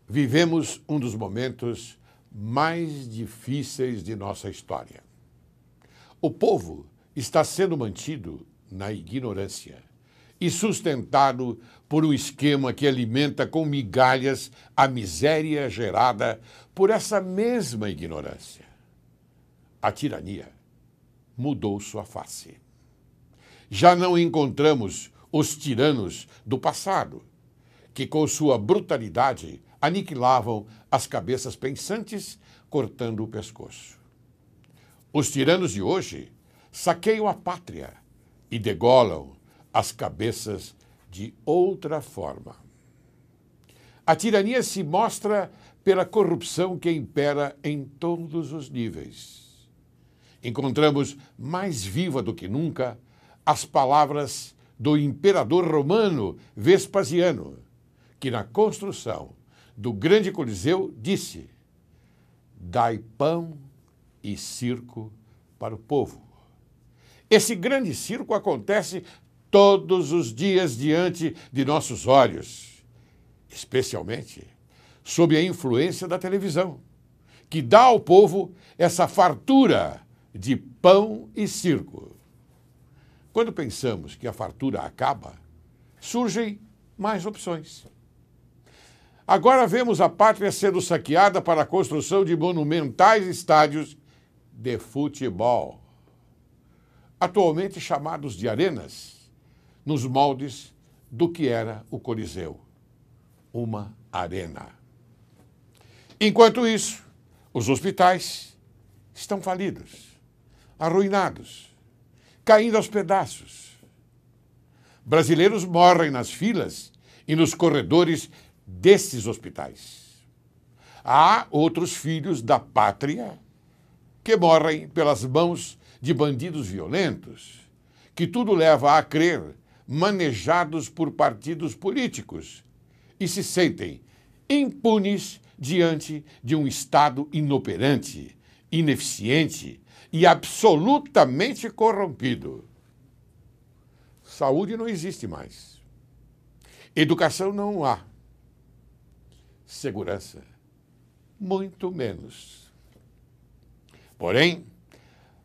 Vivemos um dos momentos mais difíceis de nossa história. O povo está sendo mantido na ignorância e sustentado por um esquema que alimenta com migalhas a miséria gerada por essa mesma ignorância. A tirania mudou sua face. Já não encontramos os tiranos do passado, que com sua brutalidade aniquilavam as cabeças pensantes, cortando o pescoço. Os tiranos de hoje saqueiam a pátria e degolam as cabeças de outra forma. A tirania se mostra pela corrupção que impera em todos os níveis. Encontramos mais viva do que nunca as palavras do imperador romano Vespasiano, que na construção do grande Coliseu disse: dai pão e circo para o povo. Esse grande circo acontece todos os dias diante de nossos olhos, especialmente sob a influência da televisão, que dá ao povo essa fartura de pão e circo. Quando pensamos que a fartura acaba, surgem mais opções. Agora vemos a pátria sendo saqueada para a construção de monumentais estádios de futebol, atualmente chamados de arenas, nos moldes do que era o Coliseu, uma arena. Enquanto isso, os hospitais estão falidos, arruinados, caindo aos pedaços. Brasileiros morrem nas filas e nos corredores desses hospitais. Há outros filhos da pátria que morrem pelas mãos de bandidos violentos, que tudo leva a crer, manejados por partidos políticos, e se sentem impunes diante de um Estado inoperante, ineficiente e absolutamente corrompido. Saúde não existe mais. Educação não há. Segurança, muito menos. Porém,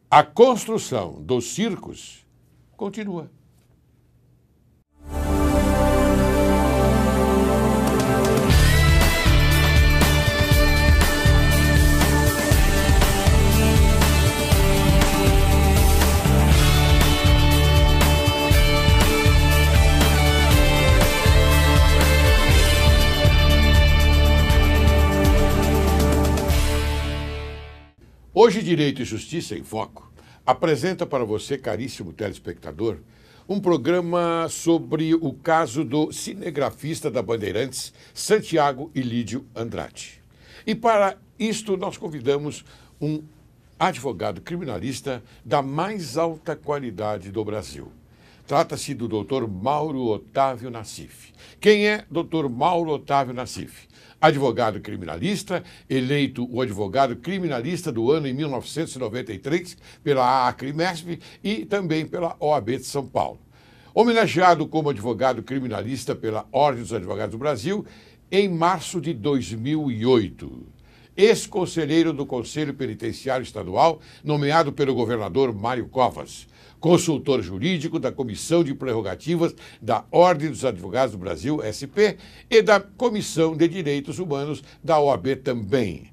a construção dos circos continua. Hoje, Direito e Justiça em Foco apresenta para você, caríssimo telespectador, um programa sobre o caso do cinegrafista da Bandeirantes, Santiago Ilídio Andrade. E para isto nós convidamos um advogado criminalista da mais alta qualidade do Brasil. Trata-se do Dr. Mauro Otávio Nassif. Quem é Dr. Mauro Otávio Nassif? Advogado criminalista, eleito o advogado criminalista do ano em 1993 pela AACRIMESP e também pela OAB de São Paulo. Homenageado como advogado criminalista pela Ordem dos Advogados do Brasil em março de 2008. Ex-conselheiro do Conselho Penitenciário Estadual, nomeado pelo governador Mário Covas. Consultor jurídico da Comissão de Prerrogativas da Ordem dos Advogados do Brasil, SP, e da Comissão de Direitos Humanos da OAB também.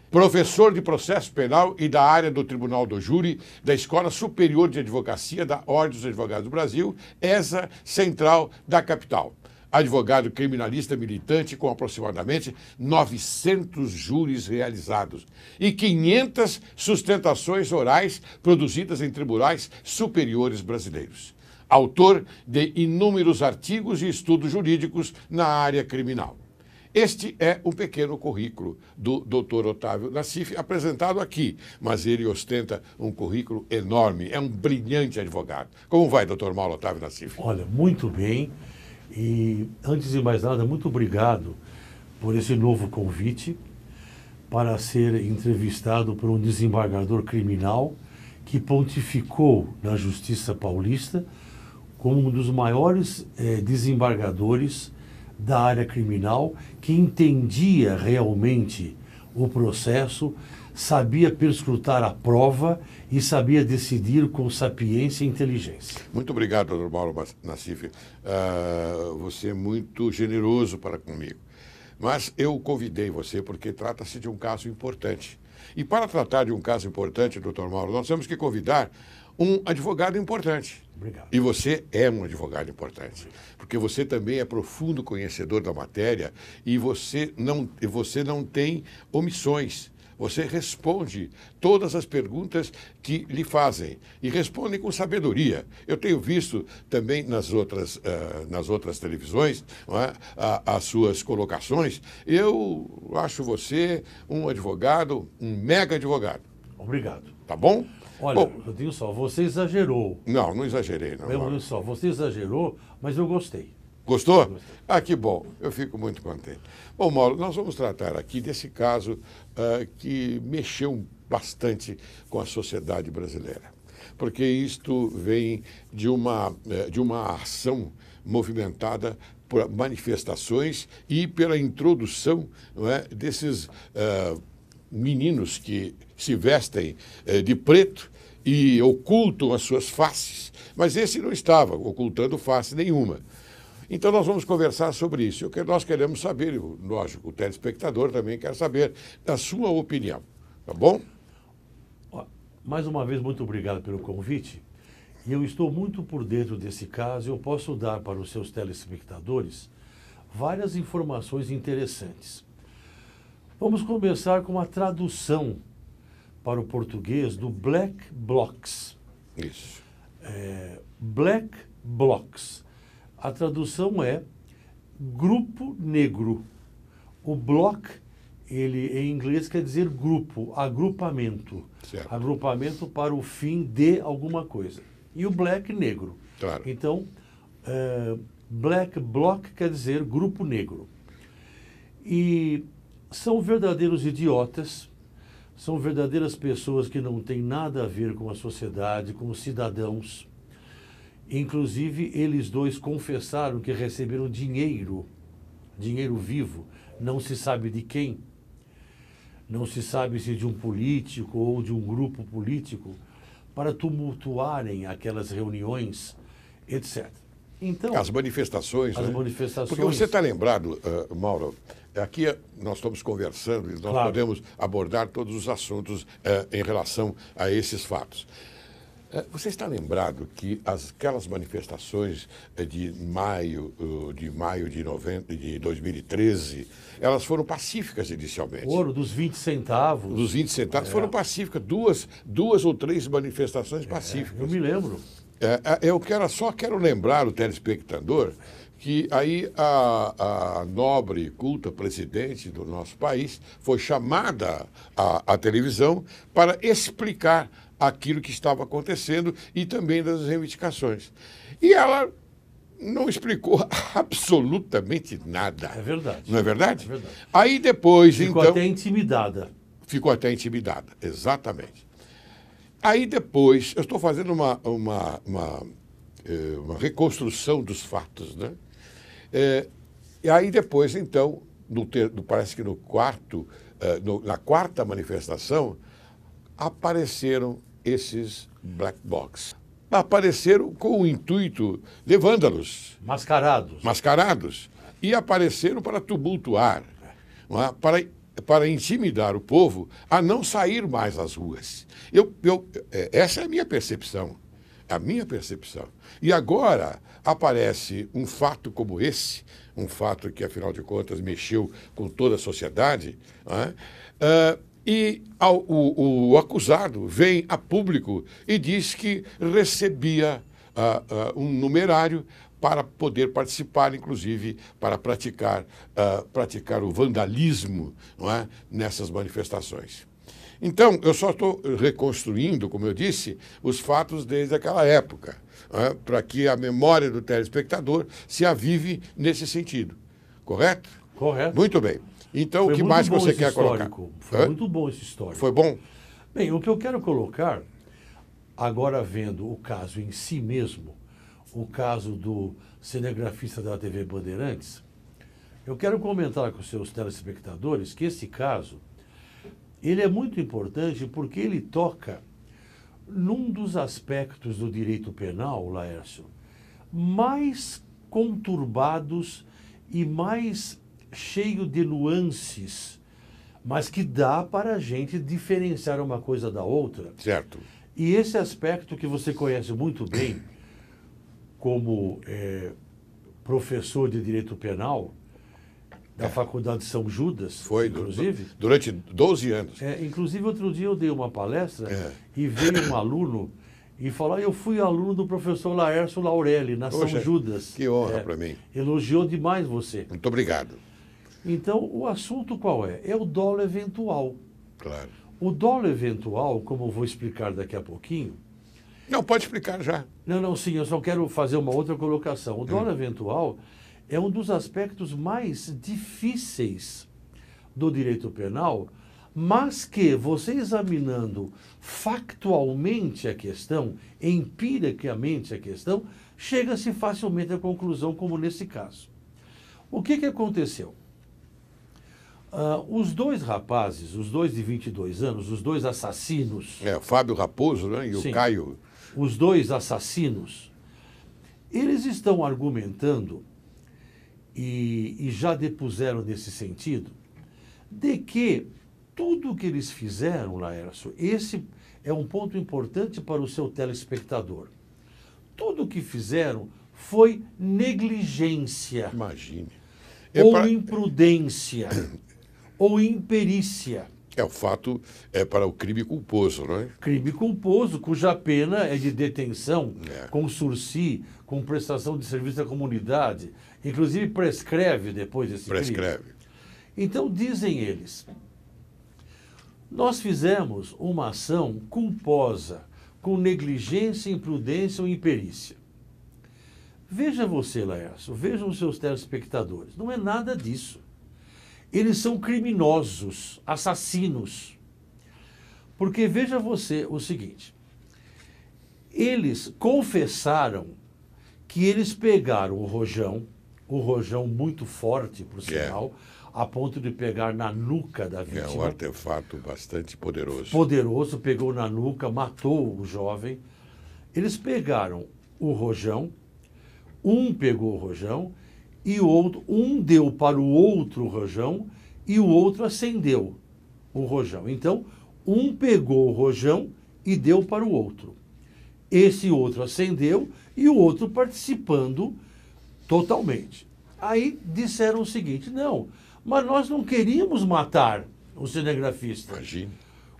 Professor de Processo Penal e da área do Tribunal do Júri da Escola Superior de Advocacia da Ordem dos Advogados do Brasil, ESA Central da capital. Advogado criminalista militante com aproximadamente 900 júris realizados e 500 sustentações orais produzidas em tribunais superiores brasileiros. Autor de inúmeros artigos e estudos jurídicos na área criminal. Este é um pequeno currículo do Dr. Otávio Nassif, apresentado aqui, mas ele ostenta um currículo enorme, é um brilhante advogado. Como vai, Dr. Mauro Otávio Nassif? Olha, muito bem. E, antes de mais nada, muito obrigado por esse novo convite para ser entrevistado por um desembargador criminal que pontificou na Justiça Paulista como um dos maiores desembargadores da área criminal, que entendia realmente o processo, sabia perscrutar a prova e sabia decidir com sapiência e inteligência. Muito obrigado, doutor Mauro Nassif. Você é muito generoso para comigo. Mas eu convidei você porque trata-se de um caso importante. E para tratar de um caso importante, doutor Mauro, nós temos que convidar um advogado importante. Obrigado. E você é um advogado importante, porque você também é profundo conhecedor da matéria e você não tem omissões. Você responde todas as perguntas que lhe fazem e responde com sabedoria. Eu tenho visto também nas outras televisões, não é, as suas colocações. Eu acho você um advogado, um mega advogado. Obrigado. Tá bom? Olha, Bom, eu digo só, você exagerou. não exagerei, não. Eu digo só, você exagerou, mas eu gostei. Gostou? Gostei. Ah, que bom. Eu fico muito contente. Bom, Mauro, nós vamos tratar aqui desse caso que mexeu bastante com a sociedade brasileira. Porque isto vem de uma ação movimentada por manifestações e pela introdução, não é, desses meninos que se vestem de preto e ocultam as suas faces. Mas esse não estava ocultando face nenhuma. Então, nós vamos conversar sobre isso. Nós queremos saber, lógico, o telespectador também quer saber a sua opinião. Tá bom? Mais uma vez, muito obrigado pelo convite. E eu estou muito por dentro desse caso e eu posso dar para os seus telespectadores várias informações interessantes. Vamos começar com a tradução para o português do Black Blocs. Isso. Black Blocs. A tradução é grupo negro. O block, ele em inglês quer dizer grupo, agrupamento. Certo. Agrupamento para o fim de alguma coisa. E o black, negro. Claro. Então, Black Bloc quer dizer grupo negro. E são verdadeiros idiotas, são verdadeiras pessoas que não têm nada a ver com a sociedade, com os cidadãos. Inclusive, eles dois confessaram que receberam dinheiro vivo, não se sabe de quem, não se sabe se de um político ou de um grupo político, para tumultuarem aquelas reuniões, etc. Então, as manifestações. As né? manifestações. Porque você está lembrado, Mauro, aqui nós estamos conversando e nós Claro. podemos abordar todos os assuntos em relação a esses fatos. Você está lembrado que aquelas manifestações de maio de 2013, elas foram pacíficas inicialmente. Ouro dos 20 centavos. Dos 20 centavos foram pacíficas, duas ou três manifestações pacíficas. Eu me lembro. Eu só quero lembrar o telespectador que aí a nobre e culta presidente do nosso país foi chamada à televisão para explicar aquilo que estava acontecendo e também das reivindicações. E ela não explicou absolutamente nada. É verdade. Não é verdade? É verdade. Aí depois, Ficou então... até intimidada. Ficou até intimidada, exatamente. Aí depois, eu estou fazendo uma reconstrução dos fatos, né? E aí depois, então, parece que na quarta manifestação, apareceram esses black blocs. Apareceram com o intuito de vândalos. Mascarados. E apareceram para tumultuar, não é? Para intimidar o povo a não sair mais às ruas. Essa é a minha percepção. A minha percepção. E agora aparece um fato como esse, um fato que, afinal de contas, mexeu com toda a sociedade, não é? E o acusado vem a público e diz que recebia um numerário para poder participar, inclusive, para praticar o vandalismo, não é, nessas manifestações. Então, eu só estou reconstruindo, como eu disse, os fatos desde aquela época, não é, para que a memória do telespectador se avive nesse sentido. Correto? Correto. Muito bem. Então, o que mais você quer colocar? Foi muito bom esse histórico. Foi bom? Bem, o que eu quero colocar, agora vendo o caso em si mesmo, o caso do cinegrafista da TV Bandeirantes, Eu quero comentar com os seus telespectadores que esse caso, ele é muito importante porque ele toca num dos aspectos do direito penal, Laércio, mais conturbados e mais cheio de nuances, mas que dá para a gente diferenciar uma coisa da outra. Certo. E esse aspecto que você conhece muito bem, como professor de direito penal da Faculdade de São Judas, Foi, inclusive. Durante 12 anos. Inclusive, outro dia eu dei uma palestra e veio um aluno e falou: eu fui aluno do professor Laércio Laurelli, na São Judas. Que honra para mim. Elogiou demais você. Muito obrigado. Então, o assunto qual é? É o dolo eventual. Claro. O dolo eventual, como eu vou explicar daqui a pouquinho... Não, pode explicar já. Não, sim, eu só quero fazer uma outra colocação. O dolo eventual é um dos aspectos mais difíceis do direito penal, mas que, você examinando factualmente a questão, empiricamente a questão, chega-se facilmente à conclusão, como nesse caso. O que aconteceu? Os dois rapazes, os dois de 22 anos, os dois assassinos... O Fábio Raposo, né, e Sim. o Caio... Os dois assassinos, eles estão argumentando, e já depuseram nesse sentido, de que tudo o que eles fizeram, Laércio, esse é um ponto importante para o seu telespectador. Tudo o que fizeram foi negligência. Imagine. Ou imprudência, ou imperícia. O fato é para o crime culposo, não é? Crime culposo, cuja pena é de detenção, com sursi, com prestação de serviço à comunidade. Inclusive prescreve depois desse crime. Prescreve. Então, dizem eles, nós fizemos uma ação culposa, com negligência, imprudência ou imperícia. Veja você, Laércio, vejam os seus telespectadores. Não é nada disso. Eles são criminosos, assassinos. Porque veja você o seguinte, eles confessaram que eles pegaram o rojão muito forte, por sinal, a ponto de pegar na nuca da vítima. É um artefato bastante poderoso. Poderoso, pegou na nuca, matou o jovem. Eles pegaram o rojão, um pegou o rojão, e o outro, um deu para o outro o rojão e o outro acendeu o rojão. Então, um pegou o rojão e deu para o outro. Esse outro acendeu e o outro participando totalmente. Aí disseram o seguinte, não, mas nós não queríamos matar o cinegrafista. Imagine.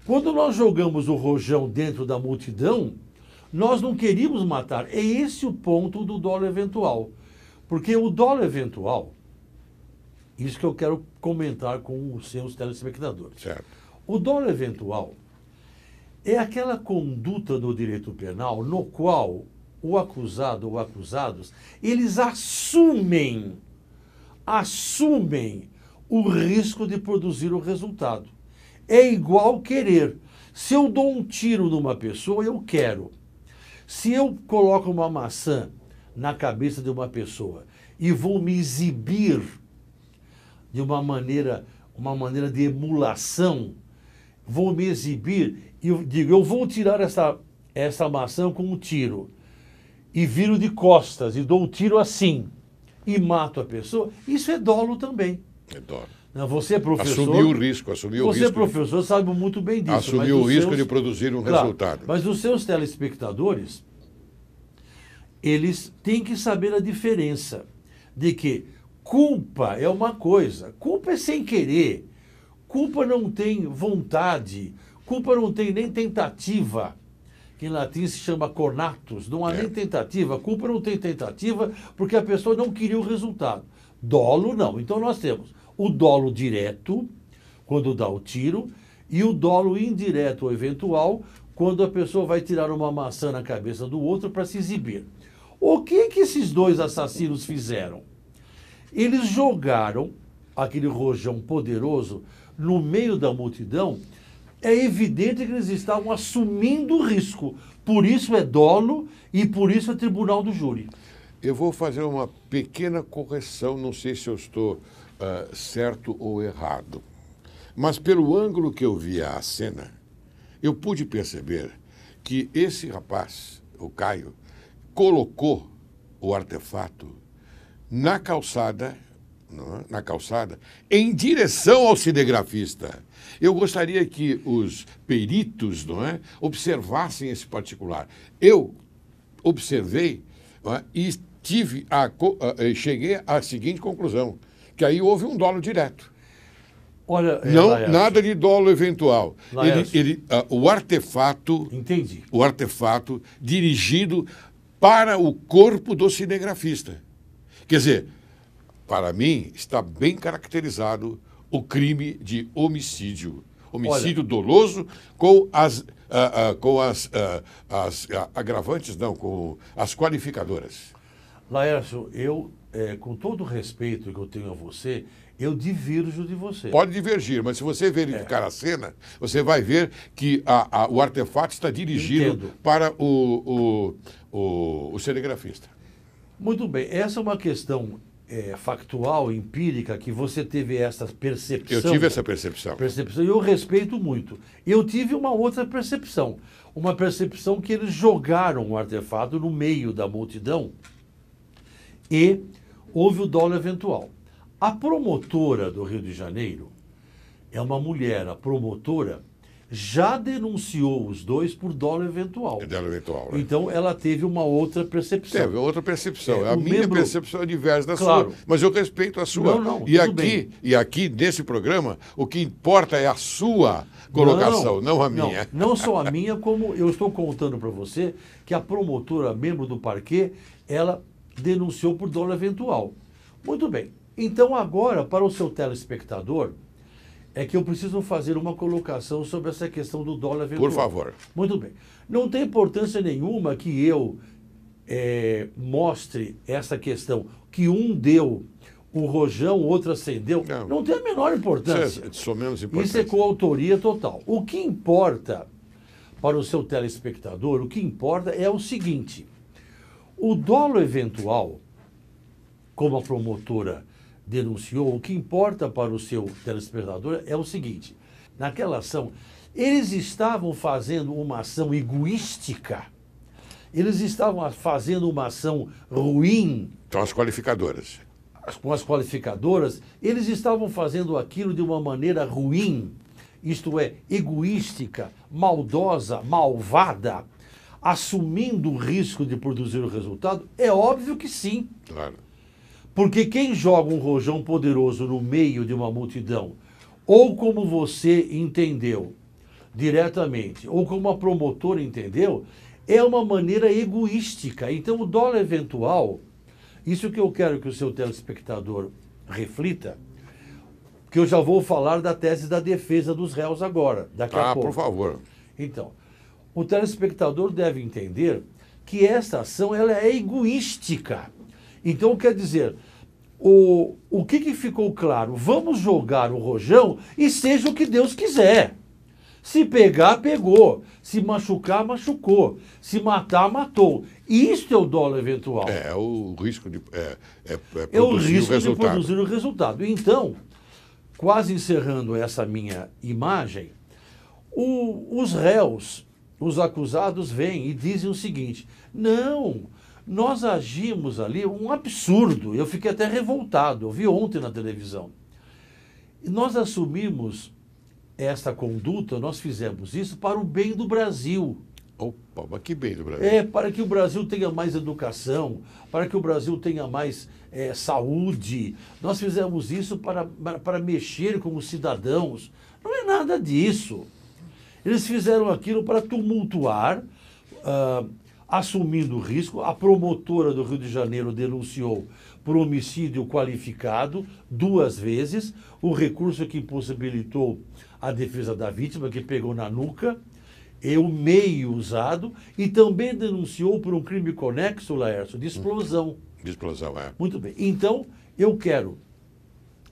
Quando nós jogamos o rojão dentro da multidão, nós não queríamos matar. É esse o ponto do dolo eventual. Porque o dolo eventual, isso que eu quero comentar com os seus telespectadores. Certo. O dolo eventual é aquela conduta do direito penal no qual o acusado ou acusados, eles assumem o risco de produzir o resultado. É igual querer. Se eu dou um tiro numa pessoa, eu quero. Se eu coloco uma maçã na cabeça de uma pessoa e vou me exibir de uma maneira de emulação, vou me exibir e eu digo, eu vou tirar essa maçã com um tiro e viro de costas e dou um tiro assim e mato a pessoa, isso é dolo também. É dolo. Você é professor... Assumiu o risco. Você é professor, sabe muito bem disso. Assumiu o risco de produzir um resultado. Mas os seus telespectadores, eles têm que saber a diferença de que culpa é uma coisa, culpa é sem querer, culpa não tem vontade, culpa não tem nem tentativa, que em latim se chama conatus, não há nem tentativa, culpa não tem tentativa porque a pessoa não queria o resultado. Dolo não. Então nós temos o dolo direto, quando dá o tiro, e o dolo indireto ou eventual, quando a pessoa vai tirar uma maçã na cabeça do outro para se exibir. O que esses dois assassinos fizeram? Eles jogaram aquele rojão poderoso no meio da multidão. É evidente que eles estavam assumindo o risco. Por isso é dolo e por isso é tribunal do júri. Eu vou fazer uma pequena correção, não sei se eu estou certo ou errado. Mas pelo ângulo que eu via a cena, eu pude perceber que esse rapaz, o Caio, colocou o artefato na calçada, em direção ao cinegrafista. Eu gostaria que os peritos, observassem esse particular. Eu observei, e cheguei à seguinte conclusão, que aí houve um dolo direto. Olha, Não, Laércio, nada de dolo eventual. Laércio. O artefato, Entendi. o artefato dirigido para o corpo do cinegrafista. Quer dizer, para mim, está bem caracterizado o crime de homicídio. Homicídio doloso com as agravantes, não, com as qualificadoras. Laércio, eu, com todo o respeito que eu tenho a você, eu divirjo de você. Pode divergir, mas se você verificar a cena, você vai ver que o artefato está dirigido para o cinegrafista. Muito bem. Essa é uma questão factual, empírica, que você teve essa percepção. Eu tive essa percepção. E eu respeito muito. Eu tive uma outra percepção. Uma percepção que eles jogaram o artefato no meio da multidão e houve o dolo eventual. A promotora do Rio de Janeiro é uma mulher, a promotora já denunciou os dois por dolo eventual. É dolo eventual, né? Então ela teve uma outra percepção. Teve outra percepção. A minha percepção é diversa da Claro. sua, mas eu respeito a sua. Não, e aqui, nesse programa, o que importa é a sua colocação, não a minha. Não só a minha, como eu estou contando para você que a promotora, membro do parquê, ela denunciou por dolo eventual. Muito bem. Então agora, para o seu telespectador, é que eu preciso fazer uma colocação sobre essa questão do dolo eventual. Por favor. Muito bem. Não tem importância nenhuma que eu mostre essa questão, que um deu o rojão, o outro acendeu. Não tem a menor importância. Isso é menos importante. Isso é coautoria total. O que importa para o seu telespectador, o que importa é o seguinte: o dolo eventual, como a promotora denunciou, o que importa para o seu telespectador é o seguinte: naquela ação, eles estavam fazendo uma ação egoística, eles estavam fazendo uma ação ruim. São as qualificadoras. Com as qualificadoras, eles estavam fazendo aquilo de uma maneira ruim, isto é, egoística, maldosa, malvada, assumindo o risco de produzir o resultado? É óbvio que sim. Claro. Porque quem joga um rojão poderoso no meio de uma multidão, ou como você entendeu diretamente, ou como a promotora entendeu, é uma maneira egoística. Então, o dolo eventual, isso que eu quero que o seu telespectador reflita, que eu já vou falar da tese da defesa dos réus agora, daqui a pouco. Por favor. Então, o telespectador deve entender que esta ação ela é egoística. Então, quer dizer, o que ficou claro? Vamos jogar o rojão e seja o que Deus quiser. Se pegar, pegou. Se machucar, machucou. Se matar, matou. Isto é o dolo eventual. É o risco de é o risco de produzir o resultado. Então, quase encerrando essa minha imagem, os réus, os acusados vêm e dizem o seguinte: não, nós agimos ali um absurdo. Eu fiquei até revoltado, eu vi ontem na televisão. E nós assumimos esta conduta, nós fizemos isso para o bem do Brasil. Opa, mas que bem do Brasil. Para que o Brasil tenha mais educação, para que o Brasil tenha mais saúde. Nós fizemos isso para mexer com os cidadãos. Não é nada disso. Eles fizeram aquilo para tumultuar, assumindo o risco. A promotora do Rio de Janeiro denunciou por homicídio qualificado 2 vezes, o recurso que impossibilitou a defesa da vítima, que pegou na nuca, e o meio usado, e também denunciou por um crime conexo, Laércio, de explosão. De explosão, é. Muito bem. Então, eu quero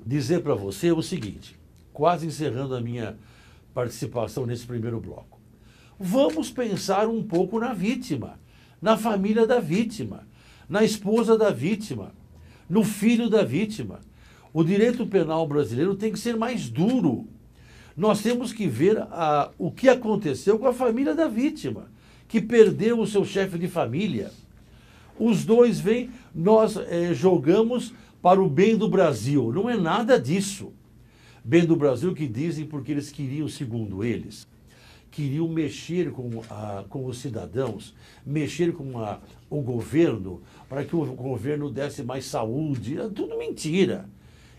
dizer para você o seguinte, quase encerrando a minha participação nesse primeiro bloco. Vamos pensar um pouco na vítima, na família da vítima, na esposa da vítima, no filho da vítima. O direito penal brasileiro tem que ser mais duro. Nós temos que ver o que aconteceu com a família da vítima, que perdeu o seu chefe de família. Os dois vêm, nós jogamos para o bem do Brasil. Não é nada disso. Bem do Brasil que dizem porque eles queriam, segundo eles, queriam mexer com os cidadãos, mexer com o governo, para que o governo desse mais saúde. É tudo mentira.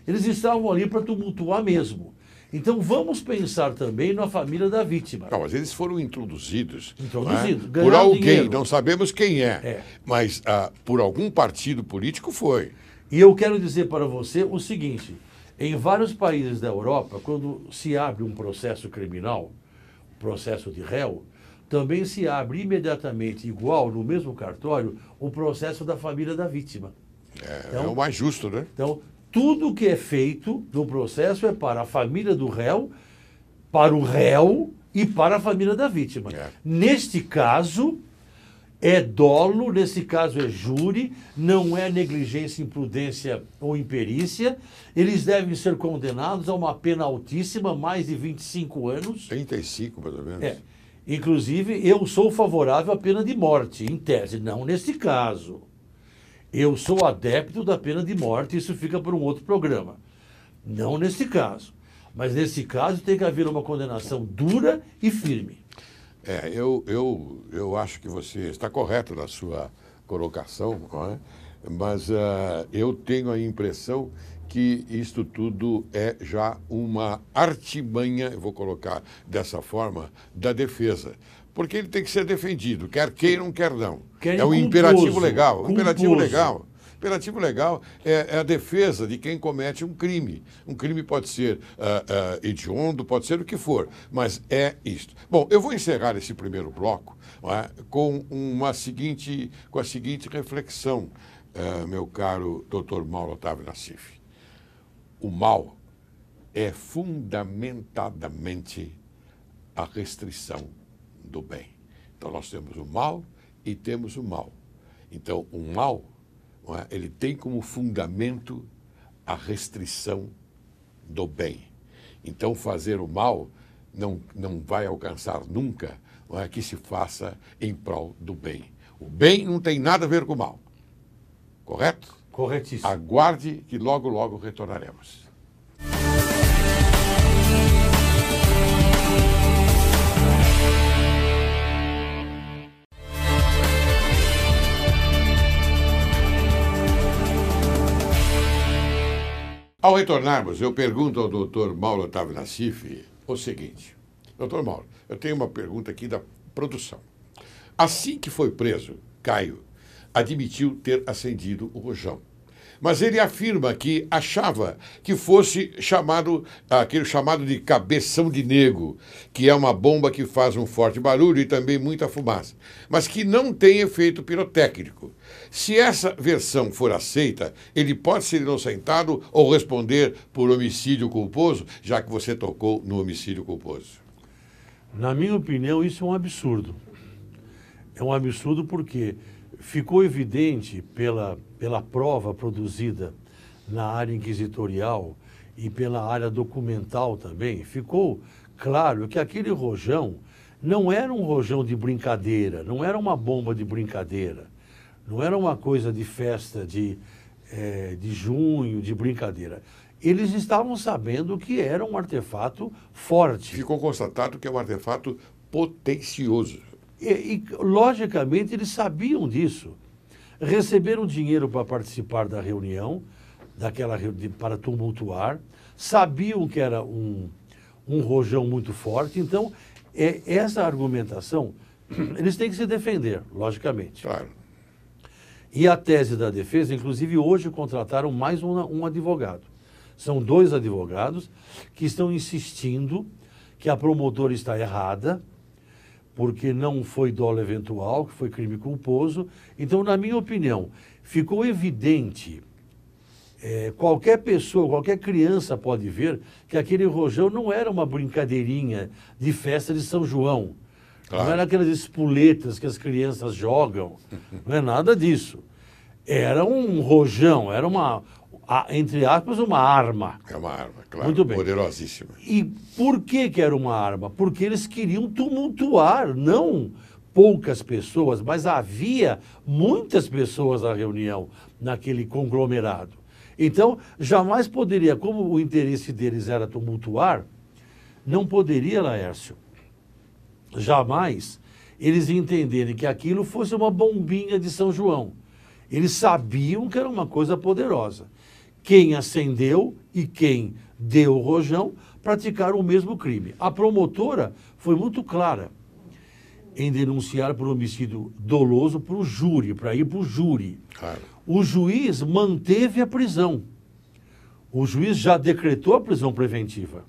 Eles estavam ali para tumultuar mesmo. Então vamos pensar também na família da vítima. Não, mas eles foram introduzidos ganharam por alguém, dinheiro. não sabemos quem é. Mas por algum partido político foi. E eu quero dizer para você o seguinte, em vários países da Europa, quando se abre um processo criminal, processo de réu, também se abre imediatamente, igual, no mesmo cartório, o processo da família da vítima. É o mais justo, né? Então, tudo que é feito no processo é para a família do réu, para o réu e para a família da vítima. Neste caso, é dolo, nesse caso é júri, não é negligência, imprudência ou imperícia. Eles devem ser condenados a uma pena altíssima, mais de 25 anos. 35, mais ou menos. Inclusive, eu sou favorável à pena de morte, em tese, não nesse caso. Eu sou adepto da pena de morte, isso fica para um outro programa. Não nesse caso. Mas nesse caso tem que haver uma condenação dura e firme. Eu acho que você está correto na sua colocação, não é? Mas eu tenho a impressão que isto tudo é já uma artimanha, eu vou colocar dessa forma, da defesa. Porque ele tem que ser defendido, quer queiram, quer não. É um imperativo legal. Um imperativo legal. Imperativo legal é a defesa de quem comete um crime. Um crime pode ser hediondo, pode ser o que for, mas é isto. Bom, eu vou encerrar esse primeiro bloco com a seguinte reflexão, meu caro Dr. Mauro Otávio Nassif. O mal é fundamentadamente a restrição do bem. Então, nós temos o mal e temos o mal. Então, o mal, ele tem como fundamento a restrição do bem. Então, fazer o mal não vai alcançar nunca que se faça em prol do bem. O bem não tem nada a ver com o mal. Correto? Corretíssimo. Aguarde que logo, logo retornaremos. Ao retornarmos, eu pergunto ao doutor Mauro Otávio Nassif o seguinte. Doutor Mauro, eu tenho uma pergunta aqui da produção. Assim que foi preso, Caio admitiu ter acendido o rojão. Mas ele afirma que achava que fosse aquele chamado de cabeção de nego, que é uma bomba que faz um forte barulho e também muita fumaça, mas que não tem efeito pirotécnico. Se essa versão for aceita, ele pode ser inocentado ou responder por homicídio culposo, já que você tocou no homicídio culposo. Na minha opinião, isso é um absurdo. É um absurdo porque ficou evidente pela prova produzida na área inquisitorial e pela área documental também, ficou claro que aquele rojão não era um rojão de brincadeira, não era uma bomba de brincadeira, não era uma coisa de festa de junho, de brincadeira. Eles estavam sabendo que era um artefato forte. Ficou constatado que é um artefato potencioso. E, logicamente, eles sabiam disso. Receberam dinheiro para participar da reunião, para tumultuar, sabiam que era um rojão muito forte. Então, essa argumentação, eles têm que se defender, logicamente. Claro. E a tese da defesa, inclusive, hoje contrataram mais um advogado. São 2 advogados que estão insistindo que a promotora está errada, porque não foi dolo eventual, que foi crime culposo. Então, na minha opinião, ficou evidente, qualquer pessoa, qualquer criança pode ver que aquele rojão não era uma brincadeirinha de festa de São João. Claro. Não era aquelas espoletas que as crianças jogam, não é nada disso. Era um rojão, era entre aspas, uma arma. É uma arma, claro, Muito bem. poderosíssima. E por que era uma arma? Porque eles queriam tumultuar, não poucas pessoas, mas havia muitas pessoas na reunião, naquele conglomerado. Então, jamais poderia, como o interesse deles era tumultuar, não poderia, Laércio, jamais eles entenderem que aquilo fosse uma bombinha de São João. Eles sabiam que era uma coisa poderosa. Quem acendeu e quem deu o rojão praticaram o mesmo crime. A promotora foi muito clara em denunciar por homicídio doloso para o júri, para ir para o júri. Claro. O juiz manteve a prisão. O juiz já decretou a prisão preventiva.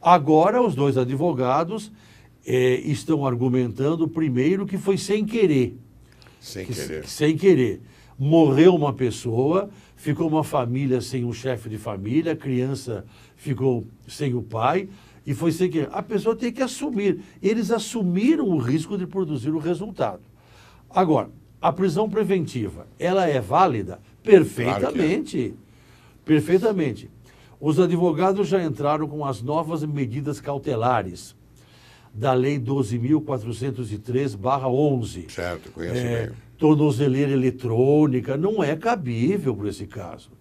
Agora, os dois advogados estão argumentando, primeiro, que foi sem querer. Sem querer. Sem querer. Morreu uma pessoa, ficou uma família sem um chefe de família, a criança ficou sem o pai, e foi sem querer. A pessoa tem que assumir. Eles assumiram o risco de produzir o resultado. Agora, a prisão preventiva, ela é válida? Perfeitamente. Claro que é. Perfeitamente. Os advogados já entraram com as novas medidas cautelares da Lei 12.403/11. Certo, conheço bem. Tornozeleira eletrônica, não é cabível para esse caso.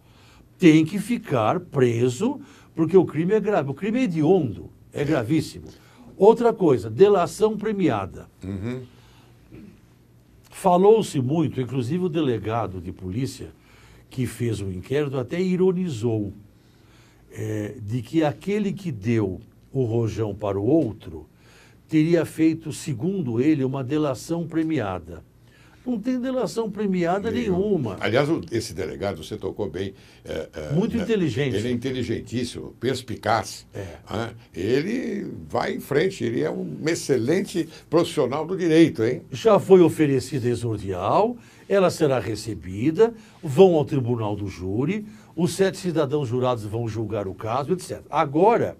Tem que ficar preso, porque o crime é grave. O crime é hediondo, é gravíssimo. Outra coisa, delação premiada. Uhum. Falou-se muito, inclusive o delegado de polícia que fez o inquérito até ironizou, de que aquele que deu o rojão para o outro teria feito, segundo ele, uma delação premiada. Não tem delação premiada nenhuma. Aliás, esse delegado, você tocou bem. Muito inteligente. Ele é inteligentíssimo, perspicaz. Ele vai em frente, ele é um excelente profissional do direito, hein? Já foi oferecida exordial, ela será recebida, vão ao tribunal do júri, os 7 cidadãos jurados vão julgar o caso, etc. Agora,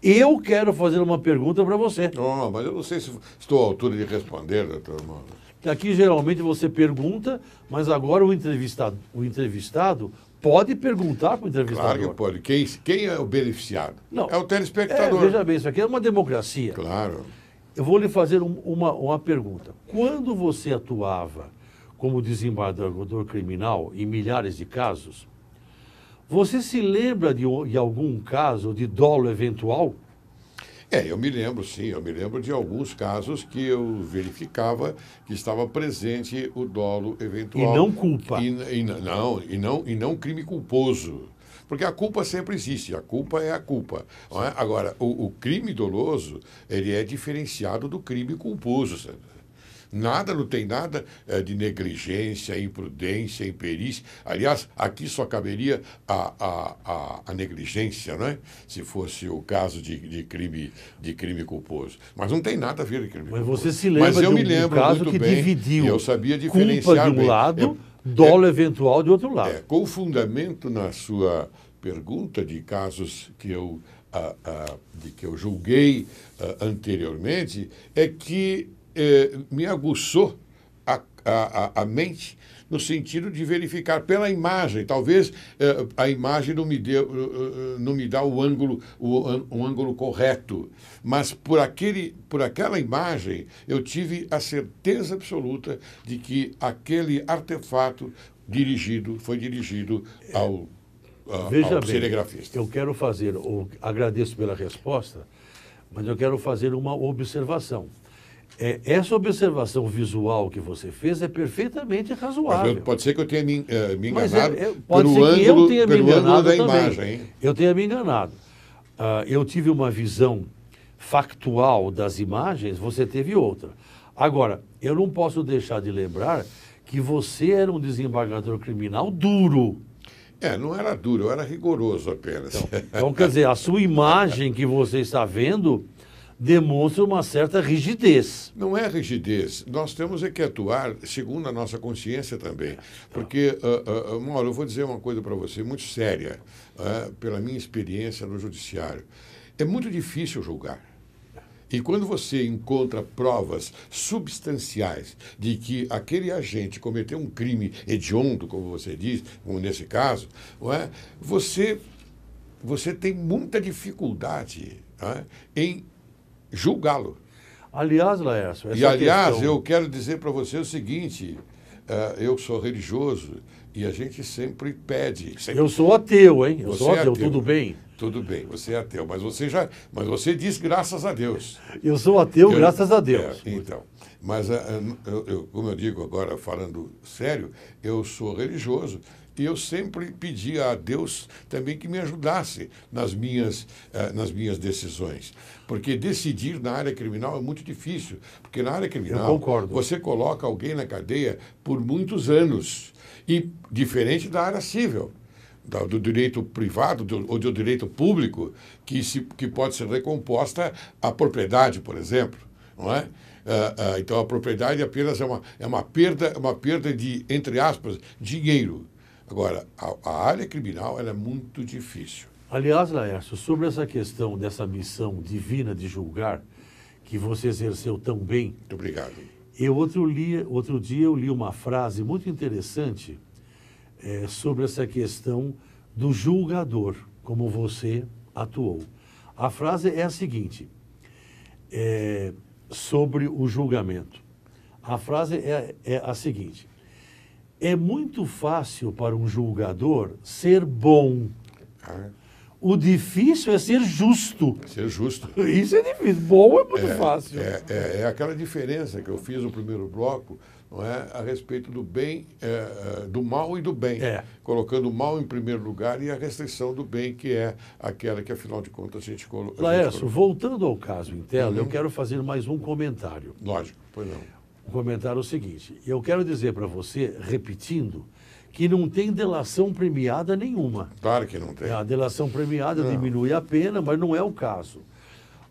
eu quero fazer uma pergunta para você. Não, mas eu não sei se estou à altura de responder, doutor Mauro. Aqui geralmente você pergunta, mas agora o entrevistado pode perguntar para o entrevistador. Claro que pode. Quem é o beneficiado? Não. É o telespectador. Veja bem, isso aqui é uma democracia. Claro. Eu vou lhe fazer uma pergunta. Quando você atuava como desembargador criminal em milhares de casos, você se lembra de algum caso de dolo eventual? Eu me lembro, sim. Eu me lembro de alguns casos que eu verificava que estava presente o dolo eventual. E não culpa. E não crime culposo. Porque a culpa sempre existe, a culpa é a culpa. Não é? Agora, o crime doloso, ele é diferenciado do crime culposo, sabe? Não tem nada de negligência, imprudência, imperícia. Aliás, aqui só caberia a negligência, não é? Se fosse o caso de crime culposo. Mas não tem nada a ver com crime culposo. Mas você se lembra de um caso que dividiu eu sabia diferenciar culpa de um lado, dolo eventual de outro lado. Com fundamento na sua pergunta de casos que eu julguei anteriormente, é que me aguçou a mente no sentido de verificar pela imagem. Talvez a imagem não me dá o ângulo correto, mas por aquela imagem eu tive a certeza absoluta de que aquele artefato foi dirigido ao cinegrafista. Eu quero agradeço pela resposta, mas eu quero fazer uma observação. Essa observação visual que você fez é perfeitamente razoável. Mas pode ser que eu tenha me enganado pelo ângulo da também. imagem. Hein? Eu tenha me enganado. Eu tive uma visão factual das imagens, você teve outra. Agora, eu não posso deixar de lembrar que você era um desembargador criminal duro. Não era duro, eu era rigoroso apenas. Então, quer dizer, a sua imagem que você está vendo demonstra uma certa rigidez. Não é rigidez. Nós temos que atuar segundo a nossa consciência também. Porque, Mauro, eu vou dizer uma coisa para você muito séria, pela minha experiência no judiciário. É muito difícil julgar. E quando você encontra provas substanciais de que aquele agente cometeu um crime hediondo, como você diz, como nesse caso, não é? Você tem muita dificuldade, não é, em julgá-lo. Aliás, Laércio, essa E, aliás, questão... eu quero dizer para você o seguinte, eu sou religioso e a gente sempre pede... Eu sou ateu, hein? Eu Você sou é ateu, ateu. tudo bem? Tudo bem, você é ateu, mas você diz graças a Deus. Eu sou ateu, graças a Deus. Então, mas como eu digo agora, falando sério, eu sou religioso e eu sempre pedi a Deus também que me ajudasse nas minhas decisões. Porque decidir na área criminal é muito difícil, porque na área criminal Eu concordo. você coloca alguém na cadeia por muitos anos, e diferente da área civil. Do direito privado ou do direito público, que pode ser recomposta a propriedade, por exemplo, não é? Então, a propriedade apenas é uma perda de, entre aspas, dinheiro. Agora, a área criminal ela é muito difícil. Aliás, Laércio, sobre essa questão dessa missão divina de julgar, que você exerceu tão bem, Muito obrigado. outro dia eu li uma frase muito interessante sobre essa questão do julgador, como você atuou. A frase é a seguinte, sobre o julgamento. A frase é a seguinte: é muito fácil para um julgador ser bom. O difícil é ser justo. Ser justo. Isso é difícil. Bom é muito fácil. É aquela diferença que eu fiz no primeiro bloco, não é, a respeito do bem, do mal e do bem, colocando o mal em primeiro lugar e a restrição do bem, que é aquela que, afinal de contas, a gente colocou. Laércio, voltando ao caso Intel, eu quero fazer mais um comentário. Lógico, pois não. O comentário é o seguinte: eu quero dizer para você, repetindo, que não tem delação premiada nenhuma. Claro que não tem. A delação premiada diminui a pena, mas não é o caso.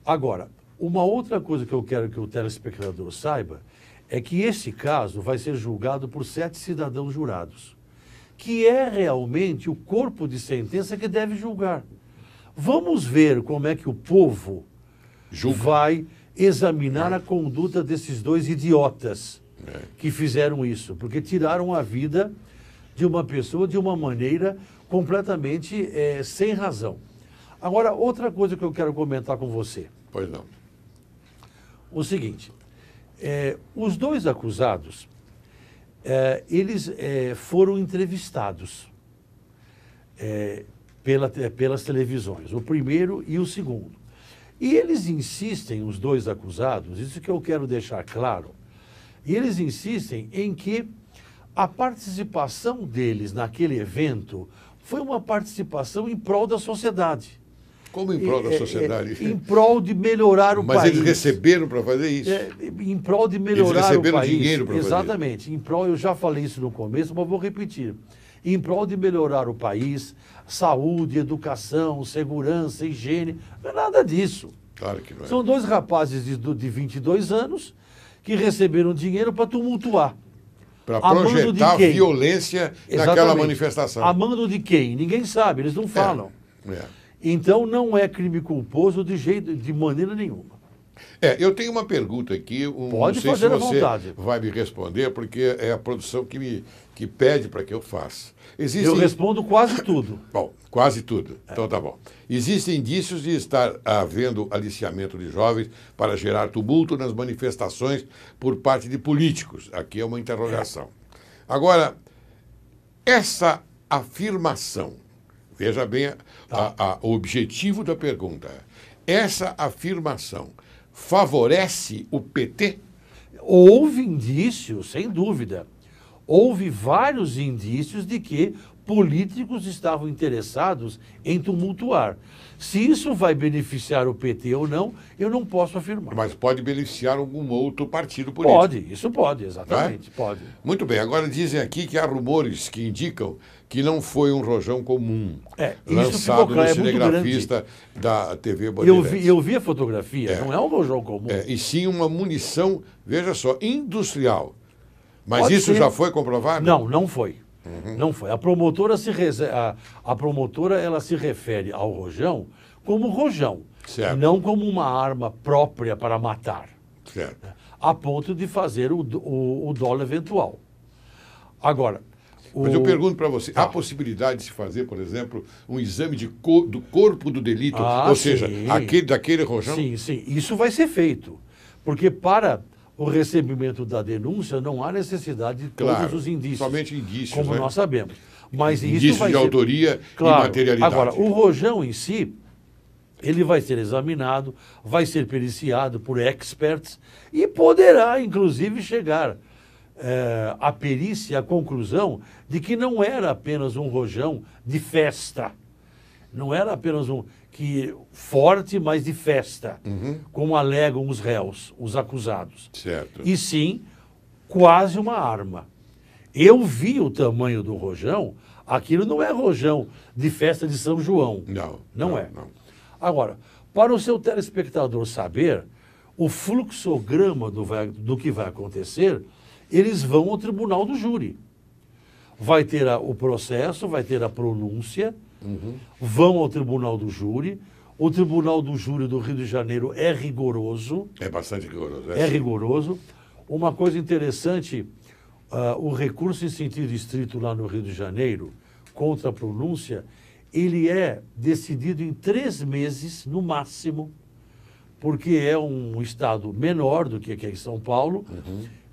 Agora, uma outra coisa que eu quero que o telespectador saiba é que esse caso vai ser julgado por 7 cidadãos jurados, que é realmente o corpo de sentença que deve julgar. Vamos ver como é que o povo vai examinar a conduta desses dois idiotas que fizeram isso, porque tiraram a vida de uma pessoa de uma maneira completamente sem razão. Agora, outra coisa que eu quero comentar com você. Pois não. O seguinte, os dois acusados, eles foram entrevistados pelas televisões, o primeiro e o segundo. E eles insistem, os dois acusados, isso que eu quero deixar claro, e eles insistem em que a participação deles naquele evento foi uma participação em prol da sociedade. Como em prol da sociedade? Em prol de melhorar o país. Mas eles receberam para fazer isso? Em prol de melhorar o país. Eles receberam dinheiro para fazer isso? Exatamente. Em prol, eu já falei isso no começo, mas vou repetir. Em prol de melhorar o país, saúde, educação, segurança, higiene, não é nada disso. Claro que não é. São dois rapazes de 22 anos que receberam dinheiro para tumultuar. Para projetar violência naquela manifestação. A mando de quem? Ninguém sabe, eles não falam. Então não é crime culposo de maneira nenhuma. Eu tenho uma pergunta aqui, Pode fazer à vontade. Vai me responder, porque é a produção que pede para que eu faça. Eu respondo quase tudo. Bom, quase tudo. Então tá bom. Existem indícios de estar havendo aliciamento de jovens para gerar tumulto nas manifestações por parte de políticos. Aqui é uma interrogação. Agora, essa afirmação, veja bem o objetivo da pergunta, essa afirmação favorece o PT? Houve indícios, sem dúvida. Houve vários indícios de que políticos estavam interessados em tumultuar. Se isso vai beneficiar o PT ou não, eu não posso afirmar. Mas pode beneficiar algum outro partido político? Pode, isso pode, exatamente, pode. Muito bem, agora dizem aqui que há rumores que indicam que não foi um rojão comum lançado no cinegrafista da TV Bandeirantes. Eu vi a fotografia, não é um rojão comum. E sim uma munição, veja só, industrial. Mas Pode isso ser. já foi comprovado? Não foi. Não foi. A promotora ela se refere ao rojão como rojão. Certo. Não como uma arma própria para matar, Certo. a ponto de fazer o dolo eventual. Agora, Mas eu pergunto para você, há possibilidade de se fazer, por exemplo, um exame do corpo do delito? Ou seja, daquele rojão? Sim, sim. Isso vai ser feito. Porque para o recebimento da denúncia não há necessidade de todos os indícios. Somente indícios, como né? nós sabemos. Mas Indícios isso vai de autoria e materialidade. Agora, o rojão em si, ele vai ser examinado, vai ser periciado por experts e poderá, inclusive, chegar a perícia à conclusão de que não era apenas um rojão de festa. Não era apenas forte, mas de festa, como alegam os réus, os acusados. Certo. E sim, quase uma arma. Eu vi o tamanho do rojão, aquilo não é rojão de festa de São João. Não é. Não. Agora, para o seu telespectador saber, o fluxograma do que vai acontecer, eles vão ao tribunal do júri. Vai ter o processo, vai ter a pronúncia, vão ao tribunal do júri. O tribunal do júri do Rio de Janeiro é rigoroso. É bastante rigoroso. É rigoroso. Uma coisa interessante, o recurso em sentido estrito lá no Rio de Janeiro, contra a pronúncia, ele é decidido em 3 meses, no máximo, porque é um estado menor do que aqui em São Paulo,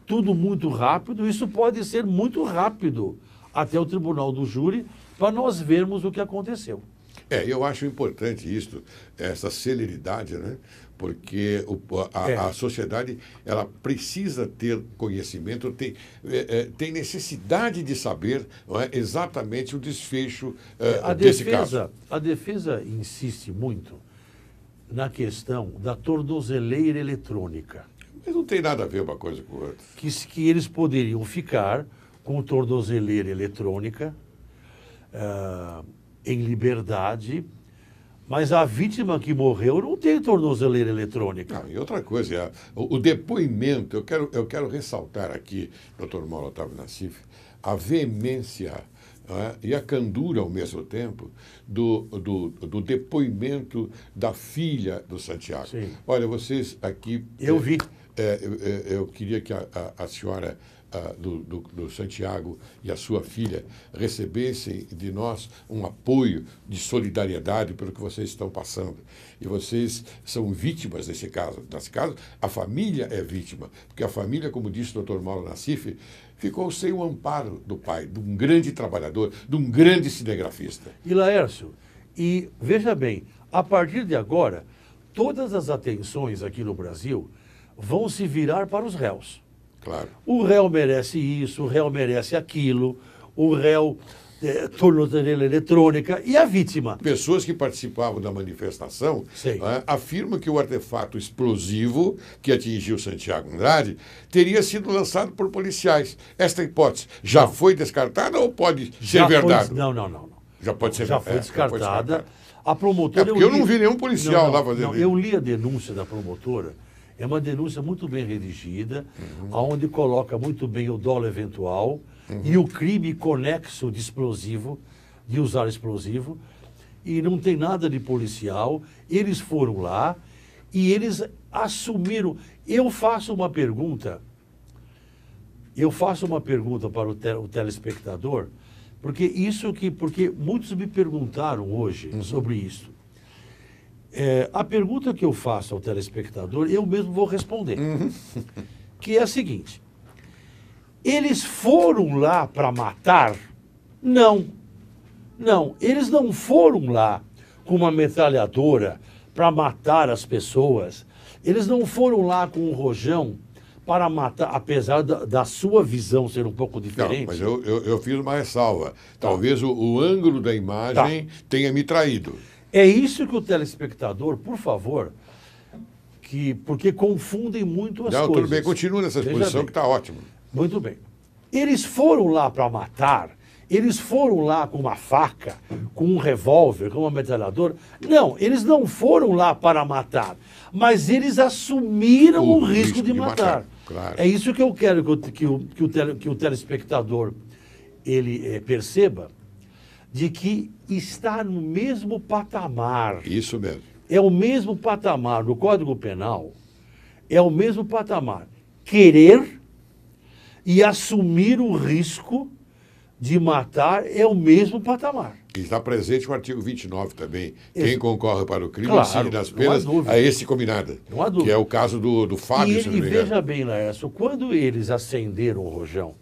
tudo muito rápido, isso pode ser muito rápido até o tribunal do júri, para nós vermos o que aconteceu. Eu acho importante isso, essa celeridade, né? Porque a sociedade ela precisa ter conhecimento, tem necessidade de saber, não é, exatamente o desfecho desse caso. A defesa insiste muito na questão da tornozeleira eletrônica. Mas não tem nada a ver uma coisa com outra. Que eles poderiam ficar com tornozeleira eletrônica em liberdade, mas a vítima que morreu não tem tornozeleira eletrônica. E outra coisa, o depoimento, eu quero ressaltar aqui, Dr. Mauro Otávio Nassif, a veemência e a candura ao mesmo tempo do depoimento da filha do Santiago. Sim. Olha, vocês aqui... Eu vi. Eu queria que a senhora do Santiago e a sua filha recebessem de nós um apoio de solidariedade pelo que vocês estão passando. E vocês são vítimas nesse caso. Nesse caso, a família é vítima, porque a família, como disse o Dr. Mauro Nassif, ficou sem o amparo do pai, de um grande trabalhador, de um grande cinegrafista. E Laércio, veja bem, a partir de agora, todas as atenções aqui no Brasil vão se virar para os réus. Claro. O réu merece isso, o réu merece aquilo, o réu tornozeleira eletrônica e a vítima. Pessoas que participavam da manifestação afirmam que o artefato explosivo que atingiu Santiago Andrade teria sido lançado por policiais. Esta hipótese já foi descartada ou pode ser verdade? Não. Já pode ser Já foi descartada. A promotora... Porque eu não vi nenhum policial lá fazendo isso. Eu li a denúncia da promotora. É uma denúncia muito bem redigida, onde coloca muito bem o dolo eventual e o crime conexo de explosivo, de usar explosivo. E não tem nada de policial. Eles foram lá e eles assumiram. Eu faço uma pergunta para o telespectador, porque muitos me perguntaram hoje sobre isso. A pergunta que eu faço ao telespectador, eu mesmo vou responder. Que é a seguinte: eles foram lá para matar? Não. Não, eles não foram lá com uma metralhadora para matar as pessoas. Eles não foram lá com um rojão para matar, apesar da sua visão ser um pouco diferente. Não, mas eu fiz uma ressalva. Talvez o ângulo da imagem tenha me traído. É isso que o telespectador, por favor, porque confundem muito as coisas. Tudo bem, continua nessa exposição que está ótimo. Muito bem. Eles foram lá para matar, eles foram lá com uma faca, com um revólver, com uma metralhadora. Não, eles não foram lá para matar, mas eles assumiram o risco de matar. Claro. É isso que eu quero que o telespectador ele perceba, de que está no mesmo patamar. Isso mesmo. é o mesmo patamar do Código Penal, é o mesmo patamar. Querer e assumir o risco de matar é o mesmo patamar. E está presente o artigo 29 também. Esse... Quem concorre para o crime claro, incide nas penas a esse combinado. Não há dúvida. Que é o caso do Fábio, se não me engano. E veja bem, Laércio, quando eles acenderam o rojão,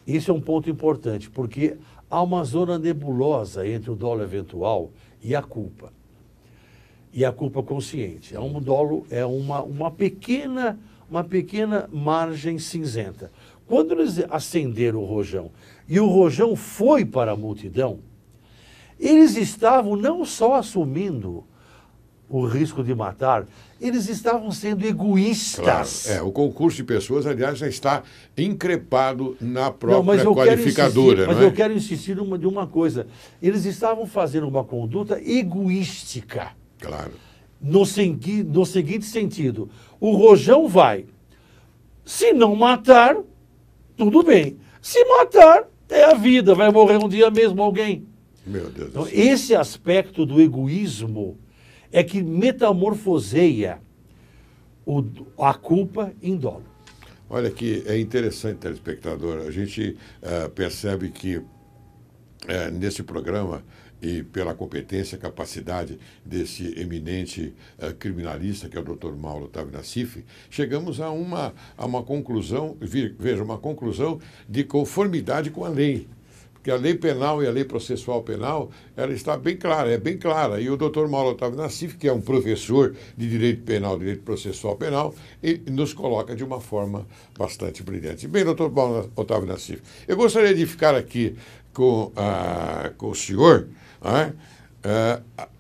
isso é um ponto importante, porque há uma zona nebulosa entre o dolo eventual e a culpa. E a culpa consciente. É um dolo, é uma pequena margem cinzenta. Quando eles acenderam o rojão e o rojão foi para a multidão, eles estavam não só assumindo o risco de matar, eles estavam sendo egoístas. Claro. O concurso de pessoas, aliás, já está encrepado na própria qualificadora. Mas eu quero insistir de uma coisa. Eles estavam fazendo uma conduta egoística. Claro. No seguinte sentido, o rojão vai. Se não matar, tudo bem. Se matar, é a vida, vai morrer um dia mesmo alguém. Meu Deus então, do céu. Esse aspecto do egoísmo é que metamorfoseia a culpa em dolo. Olha que é interessante, telespectador. A gente percebe que nesse programa, e pela competência e capacidade desse eminente criminalista, que é o Dr. Mauro Otávio Nassif, chegamos a uma conclusão, veja, uma conclusão de conformidade com a lei. Porque a lei penal e a lei processual penal, ela está bem clara, é bem clara. E o Dr. Mauro Otávio Nassif, que é um professor de direito penal, direito processual penal, ele nos coloca de uma forma bastante brilhante. Bem, Dr. Mauro Otávio Nassif, eu gostaria de ficar aqui com o senhor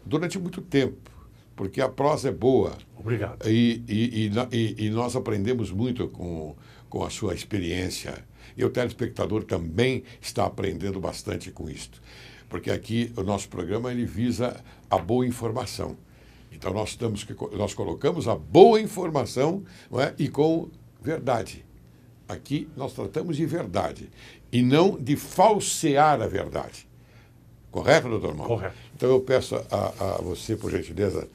durante muito tempo, porque a prosa é boa. Obrigado. E nós aprendemos muito com a sua experiência. E o telespectador também está aprendendo bastante com isto. Porque aqui o nosso programa ele visa a boa informação. Então nós colocamos a boa informação, não é? E com verdade. Aqui nós tratamos de verdade e não de falsear a verdade. Correto, doutor Mauro? Correto. Então eu peço a você, por gentileza,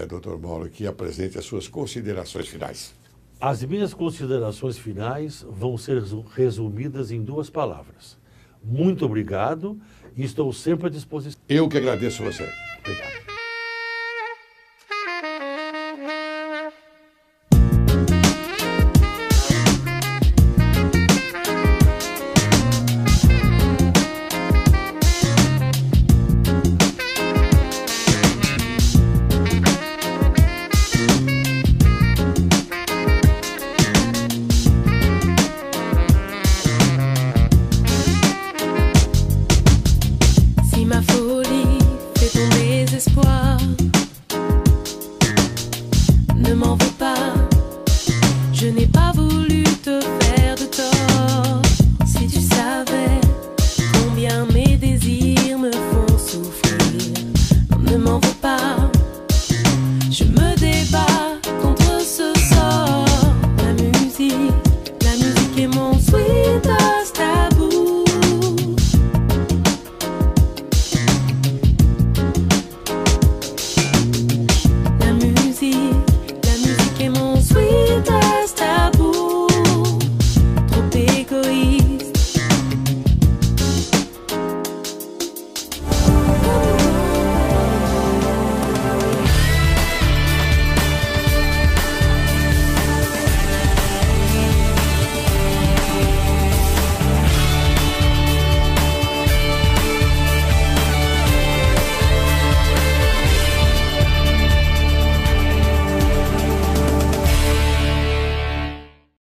doutor Mauro, que apresente as suas considerações finais. As minhas considerações finais vão ser resumidas em 2 palavras. Muito obrigado e estou sempre à disposição. Eu que agradeço a você. Obrigado. Ne m'en veux